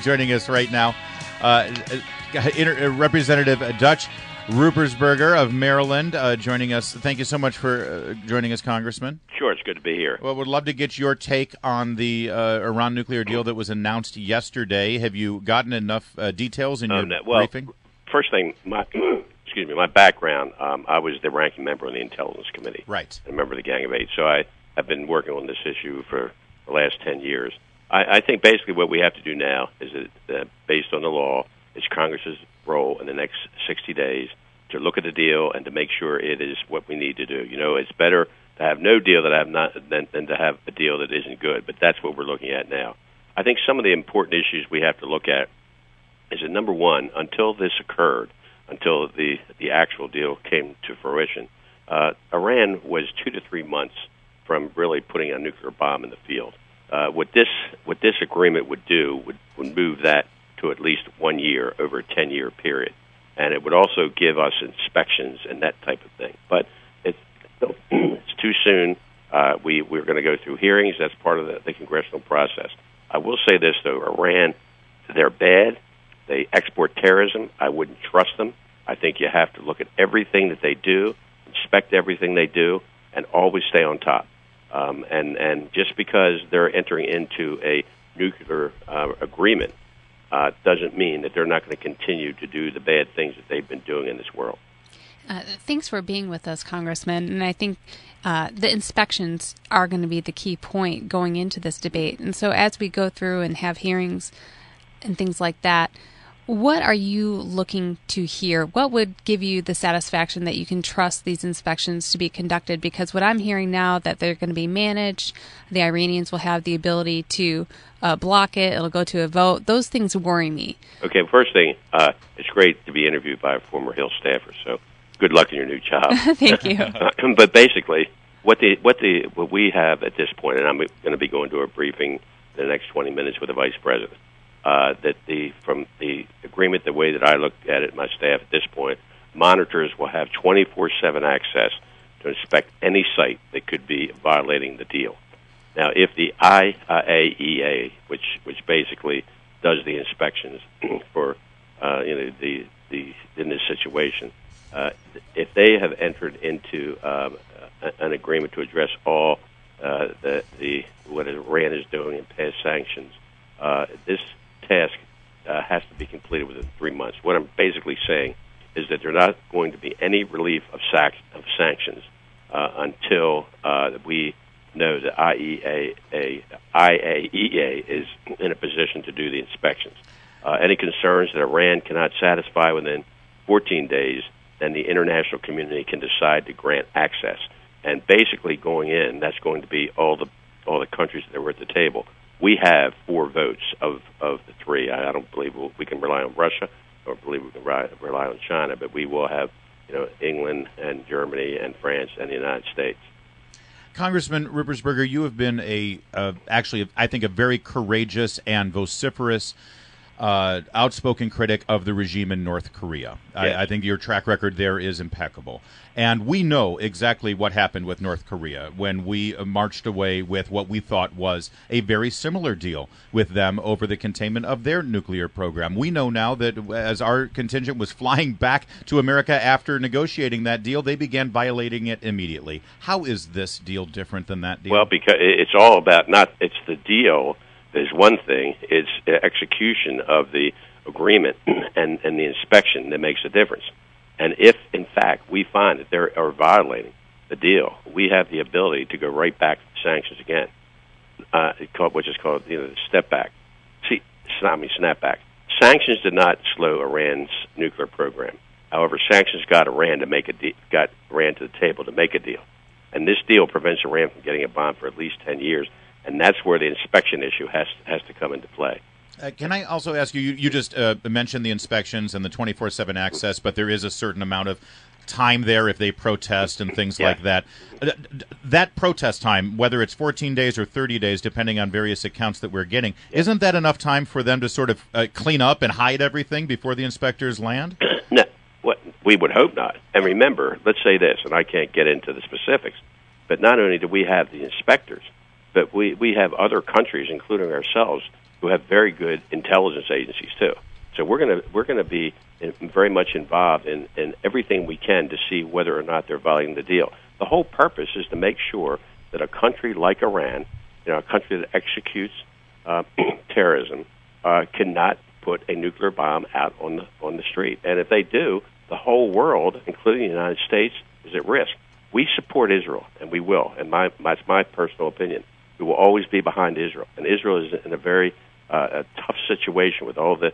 Joining us right now, Representative Dutch Ruppersberger of Maryland joining us. Thank you so much for joining us, Congressman. Sure, it's good to be here. Well, would love to get your take on the Iran nuclear deal that was announced yesterday. Have you gotten enough details in your briefing? First thing, my background, I was the ranking member on the Intelligence Committee. Right. A member of the Gang of Eight. So I've been working on this issue for the last 10 years. I think basically what we have to do now is that, based on the law, it's Congress's role in the next 60 days to look at the deal and to make sure it is what we need to do. You know, it's better to have no deal than to have a deal that isn't good, but that's what we're looking at now. I think some of the important issues we have to look at is that, number one, until this occurred, until the actual deal came to fruition, Iran was 2 to 3 months from really putting a nuclear bomb in the field. What this agreement would do would move that to at least 1 year over a 10-year period, and it would also give us inspections and that type of thing. But it's too soon. We're going to go through hearings. That's part of the congressional process. I will say this though: Iran, they're bad. They export terrorism. I wouldn't trust them. I think you have to look at everything that they do, inspect everything they do, and always stay on top. And just because they're entering into a nuclear agreement doesn't mean that they're not going to continue to do the bad things that they've been doing in this world. Thanks for being with us, Congressman. And I think the inspections are going to be the key point going into this debate. And so as we go through and have hearings and things like that, what are you looking to hear? What would give you the satisfaction that you can trust these inspections to be conducted? Because what I'm hearing now, that they're going to be managed, the Iranians will have the ability to block it, it'll go to a vote. Those things worry me. Okay, first thing, it's great to be interviewed by a former Hill staffer, so good luck in your new job. Thank you. But basically, what we have at this point, and I'm going to be going to a briefing in the next 20 minutes with the Vice President, that from the agreement, the way that I look at it, my staff at this point, monitors will have 24/7 access to inspect any site that could be violating the deal. Now, if the IAEA, which basically does the inspections for in this situation, if they have entered into an agreement to address all what Iran is doing and pass sanctions, this task has to be completed within 3 months. What I'm basically saying is that there's not going to be any relief of sanctions until we know the IAEA is in a position to do the inspections. Any concerns that Iran cannot satisfy within 14 days, then the international community can decide to grant access. And basically going in, that's going to be all the countries that were at the table. We have 4 votes of the 3. I don't believe we can rely on Russia, or believe we can rely on China, but we will have, England and Germany and France and the United States. Congressman Ruppersberger, you have been actually, I think, a very courageous and vociferous, outspoken critic of the regime in North Korea. Yes. I think your track record there is impeccable. And we know exactly what happened with North Korea when we marched away with what we thought was a very similar deal with them over the containment of their nuclear program. We know now that as our contingent was flying back to America after negotiating that deal, they began violating it immediately. How is this deal different than that deal? Well, because it's all about it's the deal. There's one thing, it's the execution of the agreement and the inspection that makes a difference. And if, in fact, we find that they are violating the deal, we have the ability to go right back to the sanctions again, which is called the step back. Snap back. Sanctions did not slow Iran's nuclear program. However, sanctions got Iran to Iran to the table to make a deal. And this deal prevents Iran from getting a bomb for at least 10 years. And that's where the inspection issue has to come into play. Can I also ask you, you just mentioned the inspections and the 24/7 access, but there is a certain amount of time there if they protest and things like that. That protest time, whether it's 14 days or 30 days, depending on various accounts that we're getting, isn't that enough time for them to sort of clean up and hide everything before the inspectors land? No, we would hope not. And remember, let's say this, and I can't get into the specifics, but not only do we have the inspectors, but we have other countries, including ourselves, who have very good intelligence agencies too. So we're going to be very much involved in everything we can to see whether or not they're violating the deal. The whole purpose is to make sure that a country like Iran, a country that executes terrorism, cannot put a nuclear bomb out on the street. And if they do, the whole world, including the United States, is at risk. We support Israel, and we will. And that's my personal opinion. We will always be behind Israel. And Israel is in a very a tough situation with all the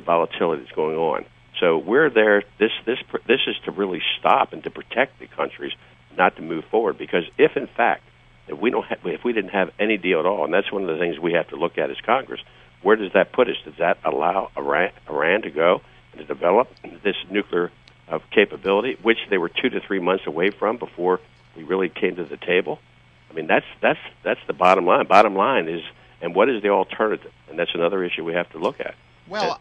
volatility that's going on. So we're there. This is to really stop and to protect the countries, not to move forward. Because if in fact if we didn't have any deal at all, and that's one of the things we have to look at as Congress, where does that put us? Does that allow Iran to go and to develop this nuclear capability, which they were 2 to 3 months away from before we really came to the table? I mean, that's the bottom line. Bottom line is, and what is the alternative? And that's another issue we have to look at. Well,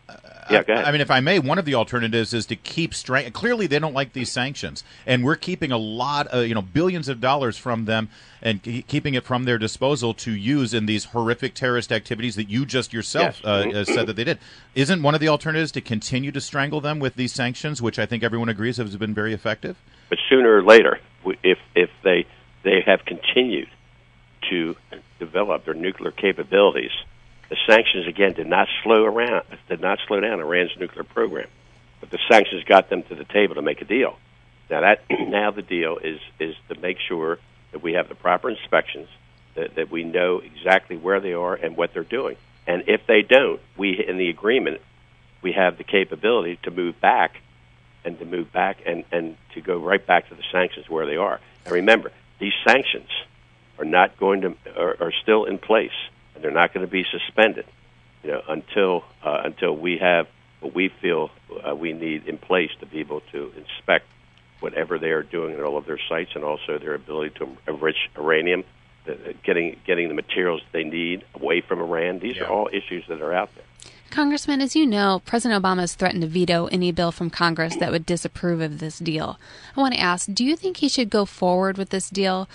yeah, go ahead. I mean, if I may, one of the alternatives is to keep clearly, they don't like these sanctions, and we're keeping a lot, billions of dollars from them, and keeping it from their disposal to use in these horrific terrorist activities that you just yourself said that they did. Isn't one of the alternatives to continue to strangle them with these sanctions, which I think everyone agrees has been very effective? But sooner or later, if they have continued to develop their nuclear capabilities, the sanctions again did not slow down Iran's nuclear program, but the sanctions got them to the table to make a deal. Now the deal is to make sure that we have the proper inspections, that we know exactly where they are and what they're doing. And if they don't, in the agreement we have the capability to move back and to go right back to the sanctions where they are. And remember, these sanctions are still in place. And they're not going to be suspended, until we have what we feel we need in place to be able to inspect whatever they are doing at all of their sites, and also their ability to enrich uranium, getting the materials they need away from Iran. These are all issues that are out there. Congressman, as you know, President Obama has threatened to veto any bill from Congress that would disapprove of this deal. I want to ask, do you think he should go forward with this deal,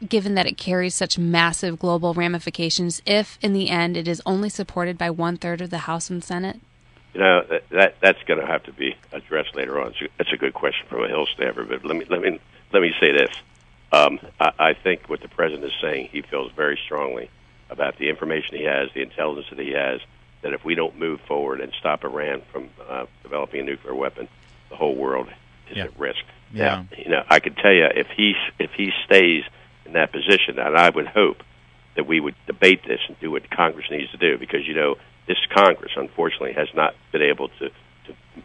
given that it carries such massive global ramifications, if in the end it is only supported by 1/3 of the House and Senate? That's going to have to be addressed later on. That's a good question from a Hill staffer, but let me say this. I think what the president is saying, he feels very strongly about the information he has, the intelligence that he has, that if we don't move forward and stop Iran from developing a nuclear weapon, the whole world is at risk. Yeah. Now, I can tell you, if he stays in that position, and I would hope that we would debate this and do what Congress needs to do, because this Congress, unfortunately, has not been able to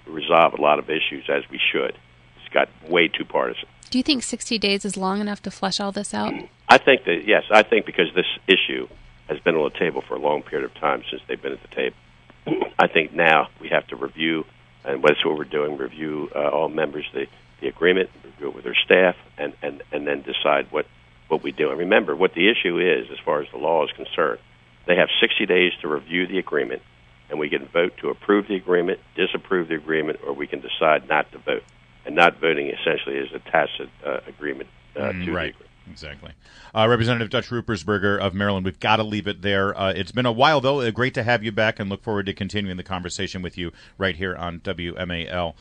resolve a lot of issues as we should. It's got way too partisan. Do you think 60 days is long enough to flesh all this out? I think that, yes. I think because this issue has been on the table for a long period of time since they've been at the table. I think now we have to review, and that's what we're doing, review all members of the agreement, review it with their staff, and then decide what we do. And remember, what the issue is, as far as the law is concerned, they have 60 days to review the agreement, and we can vote to approve the agreement, disapprove the agreement, or we can decide not to vote. And not voting essentially is a tacit agreement to the agreement. Exactly. Representative Dutch Ruppersberger of Maryland, we've got to leave it there. It's been a while, though. Great to have you back, and look forward to continuing the conversation with you right here on WMAL.